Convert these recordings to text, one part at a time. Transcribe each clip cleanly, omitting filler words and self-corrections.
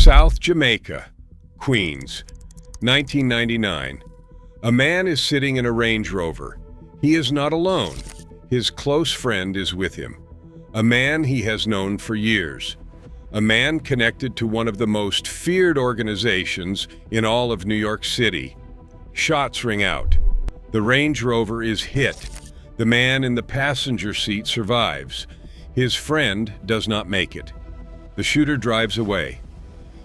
South Jamaica, Queens, 1999. A man is sitting in a Range Rover. He is not alone. His close friend is with him. A man he has known for years. A man connected to one of the most feared organizations in all of New York City. Shots ring out. The Range Rover is hit. The man in the passenger seat survives. His friend does not make it. The shooter drives away.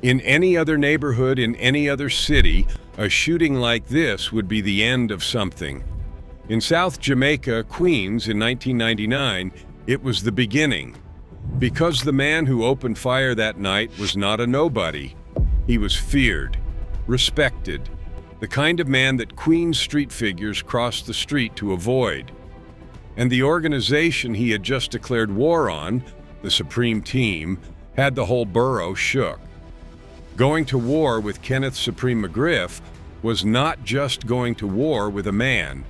In any other neighborhood, in any other city, a shooting like this would be the end of something. In South Jamaica, Queens, in 1999, it was the beginning. Because the man who opened fire that night was not a nobody. He was feared, respected, the kind of man that Queens street figures crossed the street to avoid. And the organization he had just declared war on, the Supreme Team, had the whole borough shook. Going to war with Kenneth Supreme McGriff was not just going to war with a man.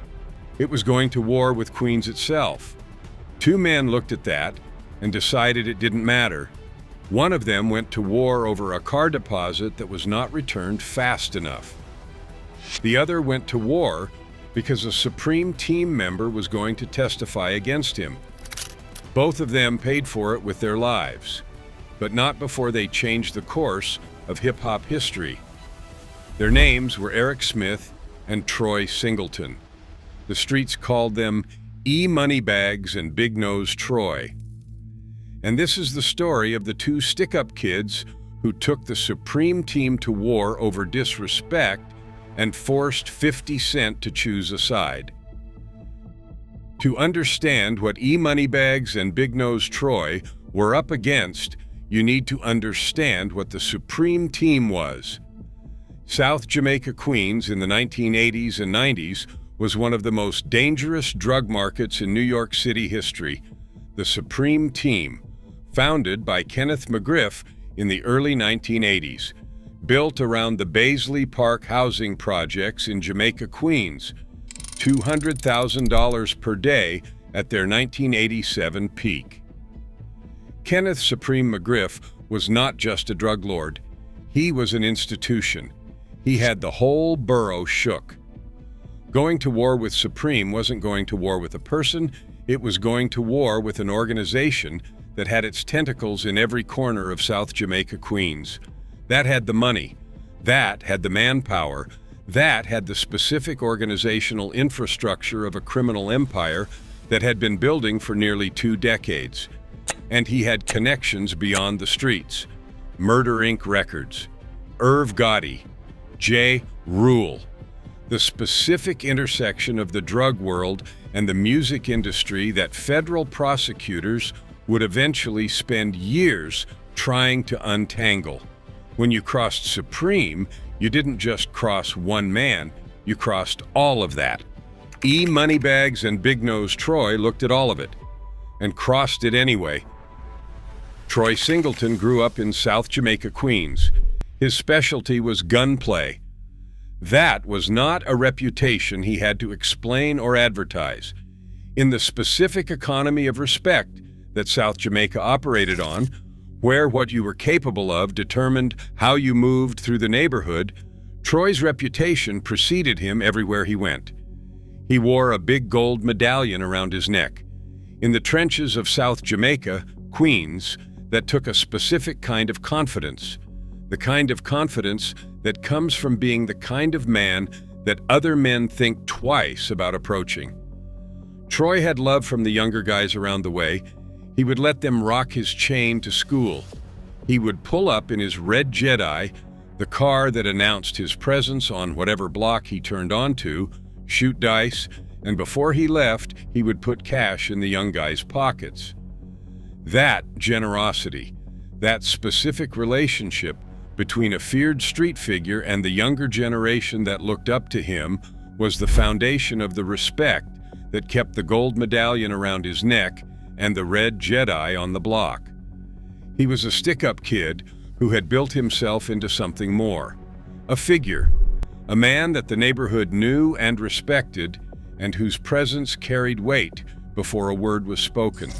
It was going to war with Queens itself. Two men looked at that and decided it didn't matter. One of them went to war over a car deposit that was not returned fast enough. The other went to war because a Supreme Team member was going to testify against him. Both of them paid for it with their lives, but not before they changed the course of hip-hop history. Their names were Eric Smith and Troy Singleton. The streets called them E-Moneybags and Big Nose Troy. And this is the story of the two stick-up kids who took the Supreme Team to war over disrespect and forced 50 Cent to choose a side. To understand what E-Moneybags and Big Nose Troy were up against, you need to understand what the Supreme Team was. South Jamaica, Queens in the 1980s and 90s was one of the most dangerous drug markets in New York City history. The Supreme Team, founded by Kenneth McGriff in the early 1980s, built around the Baisley Park housing projects in Jamaica, Queens, $200,000 per day at their 1987 peak. Kenneth Supreme McGriff was not just a drug lord. He was an institution. He had the whole borough shook. Going to war with Supreme wasn't going to war with a person, it was going to war with an organization that had its tentacles in every corner of South Jamaica, Queens. That had the money, that had the manpower, that had the specific organizational infrastructure of a criminal empire that had been building for nearly 2 decades. And he had connections beyond the streets. Murder Inc. records, Irv Gotti, J. Rule. The specific intersection of the drug world and the music industry that federal prosecutors would eventually spend years trying to untangle. When you crossed Supreme, you didn't just cross one man, you crossed all of that. E-Moneybags and Big Nose Troy looked at all of it and crossed it anyway. Troy Singleton grew up in South Jamaica, Queens. His specialty was gunplay. That was not a reputation he had to explain or advertise. In the specific economy of respect that South Jamaica operated on, where what you were capable of determined how you moved through the neighborhood, Troy's reputation preceded him everywhere he went. He wore a big gold medallion around his neck. In the trenches of South Jamaica, Queens, that took a specific kind of confidence. The kind of confidence that comes from being the kind of man that other men think twice about approaching. Troy had love from the younger guys around the way. He would let them rock his chain to school. He would pull up in his red Jedi, the car that announced his presence on whatever block he turned onto, shoot dice, and before he left, he would put cash in the young guys' pockets. That generosity, that specific relationship between a feared street figure and the younger generation that looked up to him was the foundation of the respect that kept the gold medallion around his neck and the red Jedi on the block. He was a stick-up kid who had built himself into something more, a figure, a man that the neighborhood knew and respected and whose presence carried weight before a word was spoken.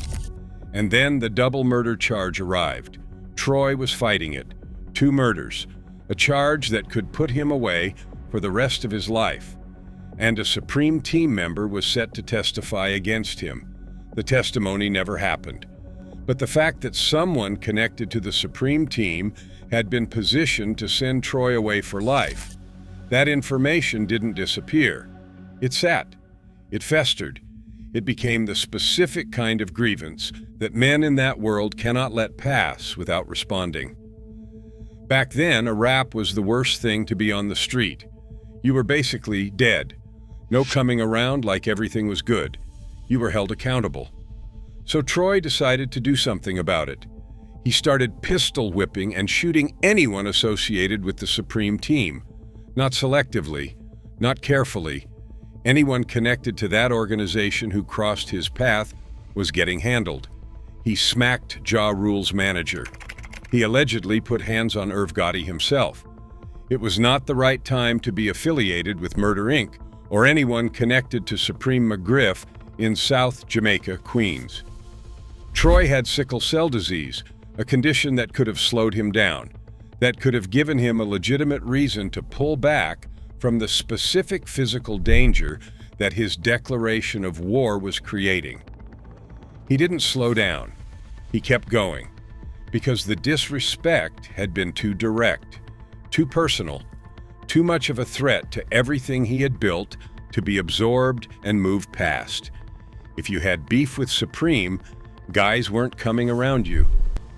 And then the double murder charge arrived. Troy was fighting it. 2 murders, a charge that could put him away for the rest of his life, and a Supreme Team member was set to testify against him. The testimony never happened. But the fact that someone connected to the Supreme Team had been positioned to send Troy away for life, that information didn't disappear. It sat. It festered. It became the specific kind of grievance that men in that world cannot let pass without responding. Back then, a rap was the worst thing to be on the street. You were basically dead. No coming around like everything was good. You were held accountable. So Troy decided to do something about it. He started pistol whipping and shooting anyone associated with the Supreme Team. Not selectively, not carefully. Anyone connected to that organization who crossed his path was getting handled. He smacked Ja Rule's manager. He allegedly put hands on Irv Gotti himself. It was not the right time to be affiliated with Murder Inc. or anyone connected to Supreme McGriff in South Jamaica, Queens. Troy had sickle cell disease, a condition that could have slowed him down, that could have given him a legitimate reason to pull back from the specific physical danger that his declaration of war was creating. He didn't slow down. He kept going, because the disrespect had been too direct, too personal, too much of a threat to everything he had built to be absorbed and moved past. If you had beef with Supreme, guys weren't coming around you.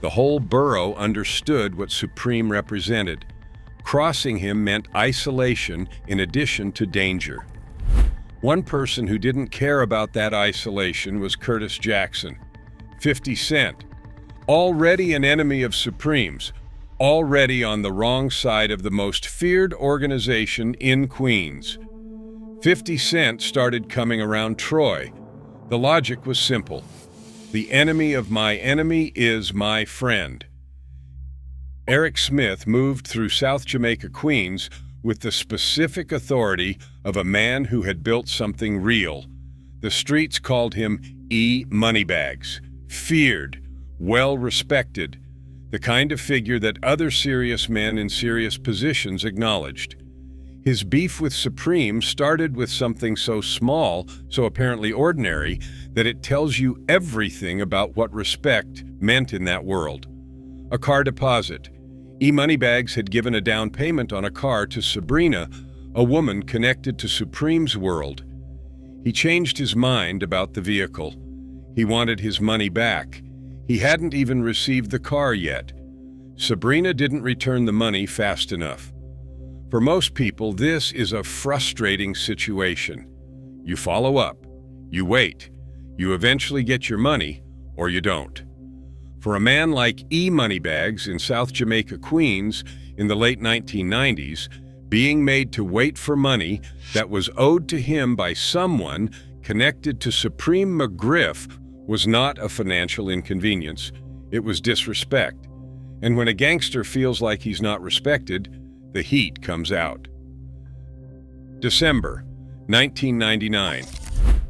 The whole borough understood what Supreme represented. Crossing him meant isolation in addition to danger. One person who didn't care about that isolation was Curtis Jackson, 50 Cent, already an enemy of Supreme's, already on the wrong side of the most feared organization in Queens. 50 Cent started coming around Troy. The logic was simple. The enemy of my enemy is my friend. Eric Smith moved through South Jamaica, Queens, with the specific authority of a man who had built something real. The streets called him E-Moneybags, feared, well-respected, the kind of figure that other serious men in serious positions acknowledged. His beef with Supreme started with something so small, so apparently ordinary, that it tells you everything about what respect meant in that world. A car deposit. E-Moneybags had given a down payment on a car to Sabrina, a woman connected to Supreme's world. He changed his mind about the vehicle. He wanted his money back. He hadn't even received the car yet. Sabrina didn't return the money fast enough. For most people, this is a frustrating situation. You follow up, you wait, you eventually get your money, or you don't. For a man like E-Moneybags in South Jamaica, Queens, in the late 1990s, being made to wait for money that was owed to him by someone connected to Supreme McGriff was not a financial inconvenience. It was disrespect. And when a gangster feels like he's not respected, the heat comes out. December 1999.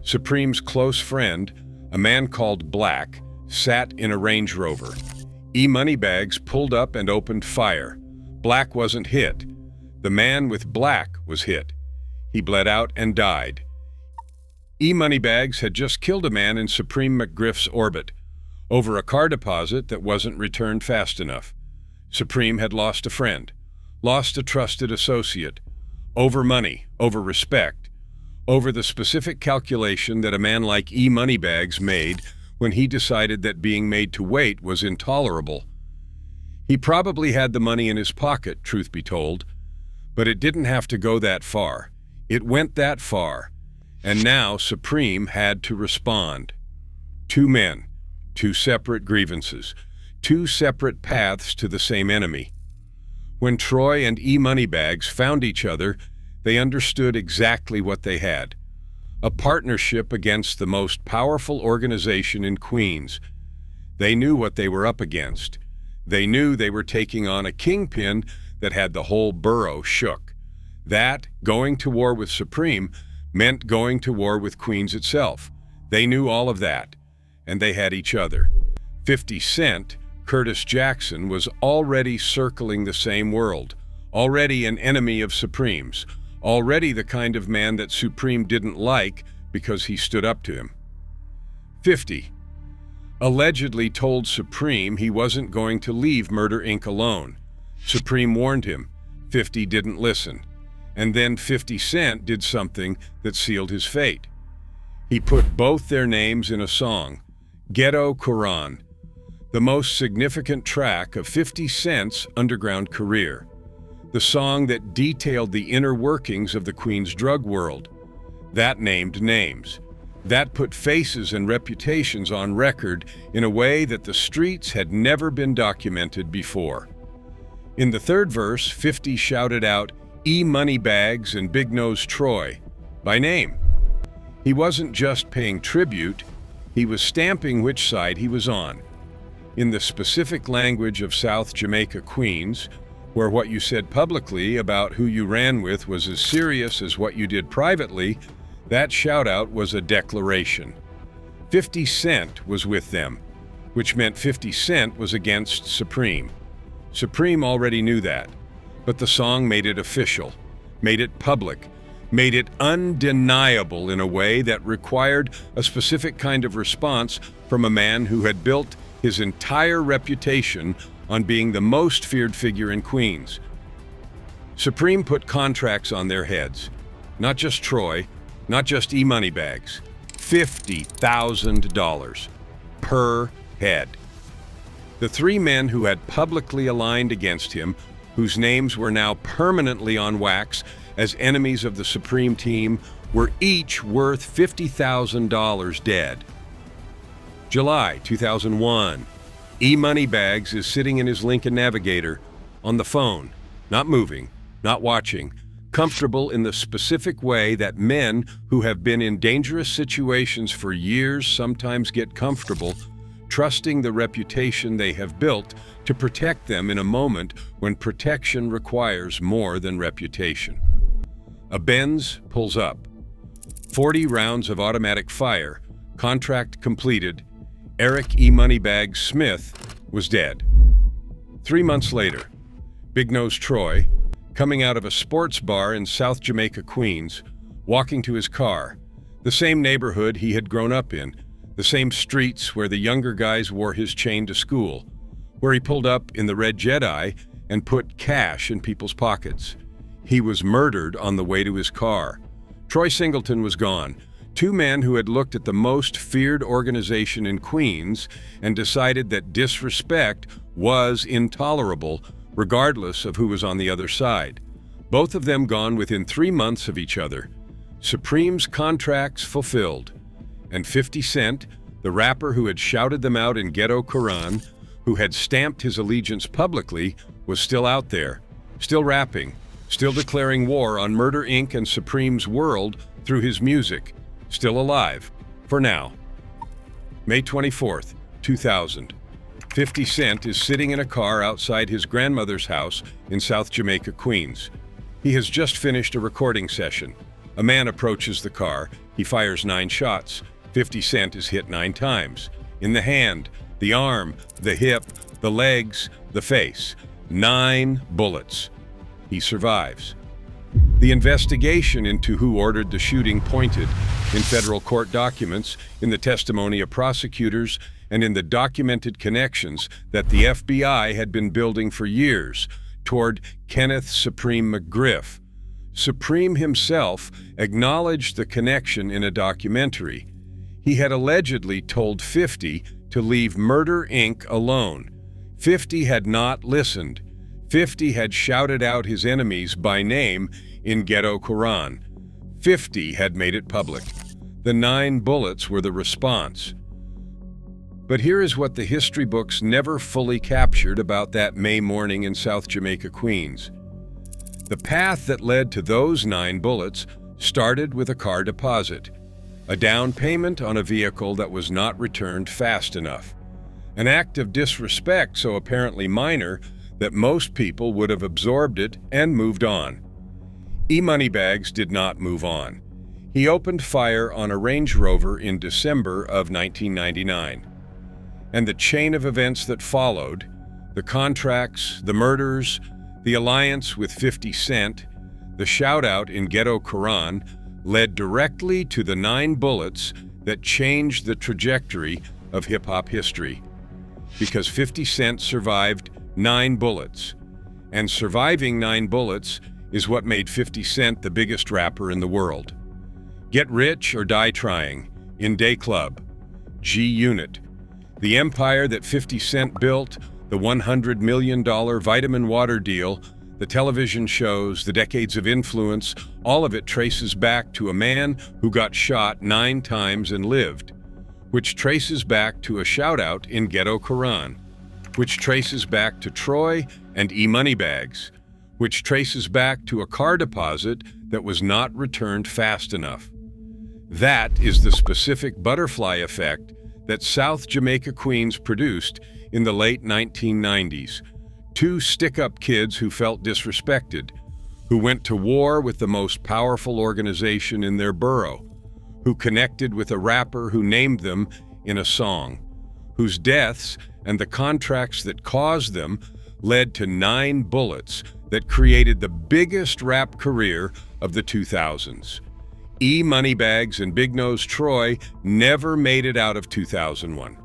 Supreme's close friend, a man called Black, sat in a Range Rover. E-Moneybags pulled up and opened fire. Black wasn't hit. The man with Black was hit. He bled out and died. E-Moneybags had just killed a man in Supreme McGriff's orbit over a car deposit that wasn't returned fast enough. Supreme had lost a friend, lost a trusted associate, over money, over respect, over the specific calculation that a man like E-Moneybags made when he decided that being made to wait was intolerable. He probably had the money in his pocket, truth be told, but it didn't have to go that far. It went that far, and now Supreme had to respond. 2 men, 2 separate grievances, 2 separate paths to the same enemy. When Troy and E-Moneybags found each other, they understood exactly what they had. A partnership against the most powerful organization in Queens. They knew what they were up against. They knew they were taking on a kingpin that had the whole borough shook. That, going to war with Supreme, meant going to war with Queens itself. They knew all of that, and they had each other. 50 Cent, Curtis Jackson, was already circling the same world, already an enemy of Supreme's, already the kind of man that Supreme didn't like because he stood up to him. 50. Allegedly told Supreme he wasn't going to leave Murder Inc. alone. Supreme warned him. 50 didn't listen. And then 50 Cent did something that sealed his fate. He put both their names in a song, Ghetto Quran, the most significant track of 50 Cent's underground career, the song that detailed the inner workings of the Queen's drug world. That named names. That put faces and reputations on record in a way that the streets had never been documented before. In the third verse, 50 shouted out E-Moneybags and Big Nose Troy by name. He wasn't just paying tribute, he was stamping which side he was on. In the specific language of South Jamaica, Queens, where what you said publicly about who you ran with was as serious as what you did privately, that shout-out was a declaration. 50 Cent was with them, which meant 50 Cent was against Supreme. Supreme already knew that, but the song made it official, made it public, made it undeniable in a way that required a specific kind of response from a man who had built his entire reputation on being the most feared figure in Queens. Supreme put contracts on their heads. Not just Troy, not just E-Moneybags. $50,000 per head. The three men who had publicly aligned against him, whose names were now permanently on wax as enemies of the Supreme team, were each worth $50,000 dead. July 2001. E-Moneybags is sitting in his Lincoln Navigator, on the phone, not moving, not watching, comfortable in the specific way that men who have been in dangerous situations for years sometimes get comfortable, trusting the reputation they have built to protect them in a moment when protection requires more than reputation. A Benz pulls up. 40 rounds of automatic fire, contract completed. Eric E-Moneybags Smith was dead. 3 months later, Big Nose Troy, coming out of a sports bar in South Jamaica, Queens, walking to his car, the same neighborhood he had grown up in, the same streets where the younger guys wore his chain to school, where he pulled up in the Red Jedi and put cash in people's pockets. He was murdered on the way to his car. Troy Singleton was gone. Two men who had looked at the most feared organization in Queens and decided that disrespect was intolerable, regardless of who was on the other side. Both of them gone within 3 months of each other. Supreme's contracts fulfilled. And 50 Cent, the rapper who had shouted them out in Ghetto Quran, who had stamped his allegiance publicly, was still out there, still rapping, still declaring war on Murder Inc. and Supreme's world through his music, still alive, for now. May 24th, 2000. 50 Cent is sitting in a car outside his grandmother's house in South Jamaica, Queens. He has just finished a recording session. A man approaches the car. He fires 9 shots. 50 Cent is hit 9 times. In the hand, the arm, the hip, the legs, the face. 9 bullets. He survives. The investigation into who ordered the shooting pointed, in federal court documents, in the testimony of prosecutors, and in the documented connections that the FBI had been building for years toward Kenneth Supreme McGriff. Supreme himself acknowledged the connection in a documentary. He had allegedly told 50 to leave Murder Inc. alone. 50 had not listened. 50 had shouted out his enemies by name in Ghetto Quran. 50 had made it public. The 9 bullets were the response. But here is what the history books never fully captured about that May morning in South Jamaica, Queens. The path that led to those 9 bullets started with a car deposit, a down payment on a vehicle that was not returned fast enough, an act of disrespect so apparently minor that most people would have absorbed it and moved on. E-Moneybags did not move on. He opened fire on a Range Rover in December of 1999. And the chain of events that followed, the contracts, the murders, the alliance with 50 Cent, the shout-out in Ghetto Quran, led directly to the 9 bullets that changed the trajectory of hip-hop history. Because 50 Cent survived 9 bullets. And surviving 9 bullets is what made 50 Cent the biggest rapper in the world. Get Rich or Die Trying, In Day Club, G-Unit, the empire that 50 Cent built, the $100 million vitamin water deal, the television shows, the decades of influence, all of it traces back to a man who got shot 9 times and lived, which traces back to a shout-out in Ghetto Quran, which traces back to Troy and E-Moneybags, which traces back to a car deposit that was not returned fast enough. That is the specific butterfly effect that South Jamaica Queens produced in the late 1990s. 2 stick-up kids who felt disrespected, who went to war with the most powerful organization in their borough, who connected with a rapper who named them in a song, whose deaths and the contracts that caused them led to 9 bullets that created the biggest rap career of the 2000s. E-Moneybags and Big Nose Troy never made it out of 2001.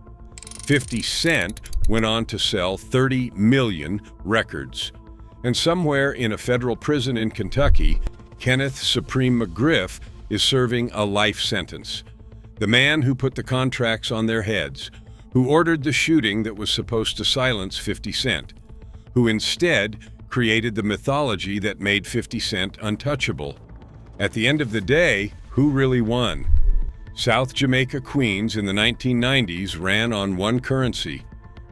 50 Cent went on to sell 30 million records. And somewhere in a federal prison in Kentucky, Kenneth Supreme McGriff is serving a life sentence. The man who put the contracts on their heads, who ordered the shooting that was supposed to silence 50 Cent, who instead created the mythology that made 50 Cent untouchable. At the end of the day, who really won? South Jamaica Queens in the 1990s ran on one currency: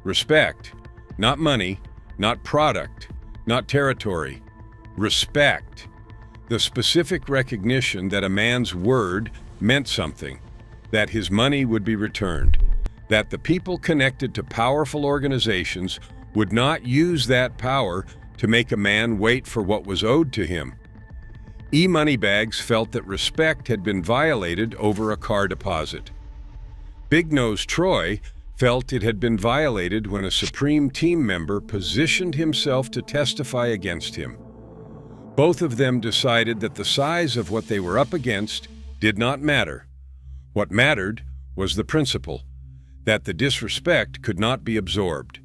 respect. Not money, not product, not territory. Respect. The specific recognition that a man's word meant something, that his money would be returned, that the people connected to powerful organizations would not use that power to make a man wait for what was owed to him. E-Moneybags felt that respect had been violated over a car deposit. Big Nose Troy felt it had been violated when a Supreme Team member positioned himself to testify against him. Both of them decided that the size of what they were up against did not matter. What mattered was the principle, that the disrespect could not be absorbed,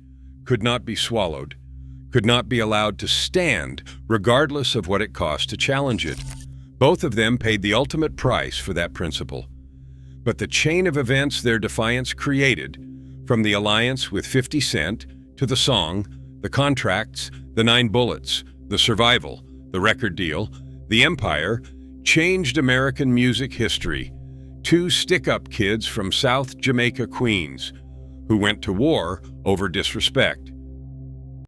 could not be swallowed, could not be allowed to stand, regardless of what it cost to challenge it. Both of them paid the ultimate price for that principle. But the chain of events their defiance created, from the alliance with 50 Cent to the song, the contracts, the 9 bullets, the survival, the record deal, the empire, changed American music history. 2 stick-up kids from South Jamaica Queens, who went to war over disrespect.